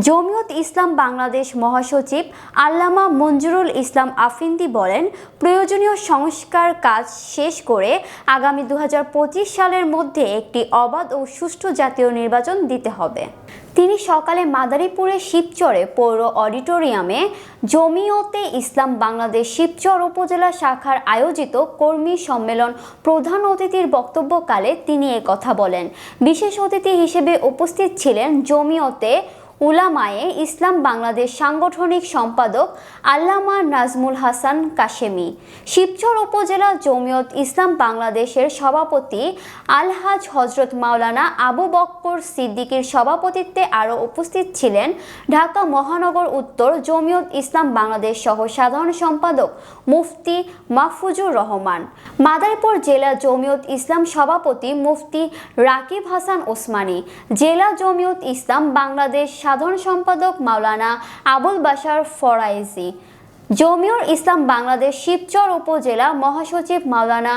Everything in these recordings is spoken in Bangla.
জমিয়ত ইসলাম বাংলাদেশ মহাসচিব আল্লামা মঞ্জুরুল ইসলাম আফিন্দি বলেন, প্রয়োজনীয় সংস্কার কাজ শেষ করে আগামী 2025 সালের মধ্যে একটি অবাধ ও সুষ্ঠু জাতীয় নির্বাচন দিতে হবে। তিনি সকালে মাদারীপুরের শিবচরে পৌর অডিটোরিয়ামে জমিয়তে ইসলাম বাংলাদেশ শিবচর উপজেলা শাখার আয়োজিত কর্মী সম্মেলন প্রধান অতিথির বক্তব্যকালে তিনি একথা বলেন। বিশেষ অতিথি হিসেবে উপস্থিত ছিলেন জমিয়তে উলামায়ে ইসলাম বাংলাদেশ সাংগঠনিক সম্পাদক আল্লামা নাজমুল হাসান কাশেমি, শিবচর উপজেলা জমিয়ত ইসলাম বাংলাদেশের সভাপতি আলহাজ হজরত মাওলানা আবু বক্কর সিদ্দিকীর সভাপতিত্বে আরও উপস্থিত ছিলেন ঢাকা মহানগর উত্তর জমিয়ত ইসলাম বাংলাদেশ সহ সাধারণ সম্পাদক মুফতি মাহফুজুর রহমান, মাদারীপুর জেলা জমিয়ত ইসলাম সভাপতি মুফতি রাকিব হাসান ওসমানী, জেলা জমিয়ত ইসলাম বাংলাদেশ সাধারণ সম্পাদক মাওলানা আবুল বাশার ফরাইজি, জমিয়ত ইসলাম বাংলাদেশ শিবচর উপজেলা মহাসচিব মাওলানা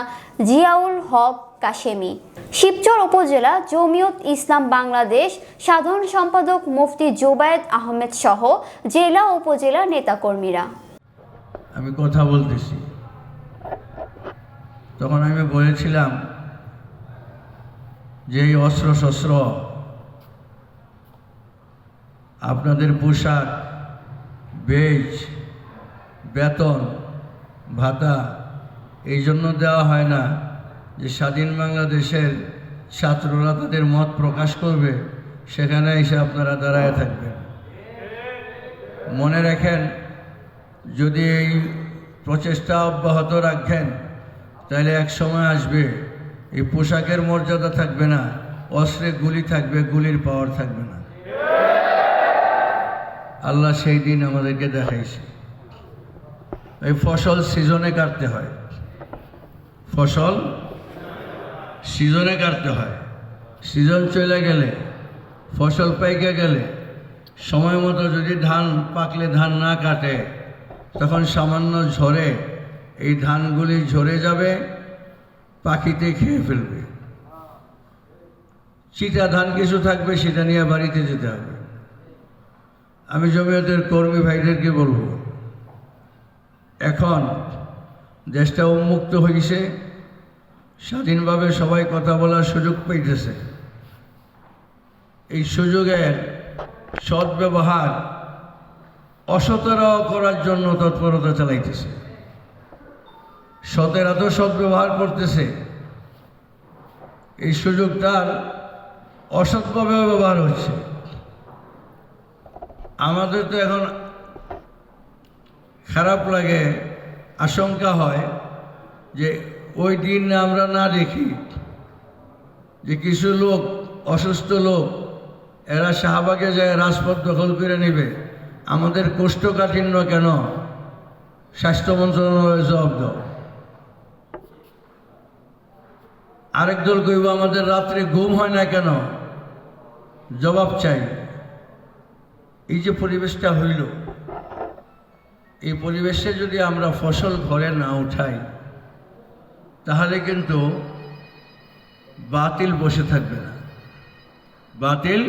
জিয়াউল হক কাশেমি, শিবচর উপজেলা জমিয়ত ইসলাম বাংলাদেশ সাধারণ সম্পাদক মুফতি জুবায়েদ আহমেদ সহ জেলা উপজেলা নেতাকর্মীরা। আমি কথা বলতেছি, তখন আমি বলেছিলাম যে এই অস্ত্র শস্ত্র, আপনাদের পোশাক, বেজ, বেতন, ভাতা এই জন্য দেওয়া হয় না যে স্বাধীন বাংলাদেশের ছাত্ররা তাদের মত প্রকাশ করবে, সেখানে এসে আপনারা দাঁড়ায় থাকবেন। মনে রাখেন, যদি এই প্রচেষ্টা অব্যাহত রাখেন তাহলে এক সময় আসবে এই পোশাকের মর্যাদা থাকবে না, অস্ত্রে গুলি থাকবে, গুলির পাওয়ার থাকবে না। আল্লাহ সেই দিন আমাদেরকে দেখাইছে। এই ফসল সিজনে কাটতে হয়, ফসল সিজনে কাটতে হয়। সিজন চলে গেলে, ফসল পাইকে গেলে, সময় মতো যদি ধান পাকলে ধান না কাটে, তখন সামান্য ঝড়ে এই ধানগুলি ঝরে যাবে, পাখিতে খেয়ে ফেলবে। চিটা ধান কিছু থাকবে, সেটা নিয়ে বাড়িতে যেতে হবে। আমি জমিয়তের কর্মী ভাইদেরকে বলবো, এখন দেশটা উন্মুক্ত হয়েছে, স্বাধীনভাবে সবাই কথা বলার সুযোগ পাইতেছে। এই সুযোগের সদ্ব্যবহার অসতেরাও করার জন্য তৎপরতা চালাইতেছে। সতেরা তো সদ্ব্যবহার করতেছে, এই সুযোগটার অসৎভাবে ব্যবহার হচ্ছে। আমাদের তো এখন খারাপ লাগে, আশঙ্কা হয় যে ওই দিন আমরা না দেখি যে কিছু লোক, অসুস্থ লোক, এরা শাহবাগে যায় রাজপথ দখল করে নেবে। আমাদের কোষ্ঠকাঠিন্য কেন? স্বাস্থ্য মন্ত্রণালয় জবাব দাও। আরেক দল কইব আমাদের রাত্রে ঘুম হয় না কেন? জবাব চাই। এই যে পরিবেশটা হইল, এই পরিবেশে যদি আমরা ফসল ঘরে না উঠাই, তাহলে কিন্তু বাতিল বসে থাকবে না। বাতিল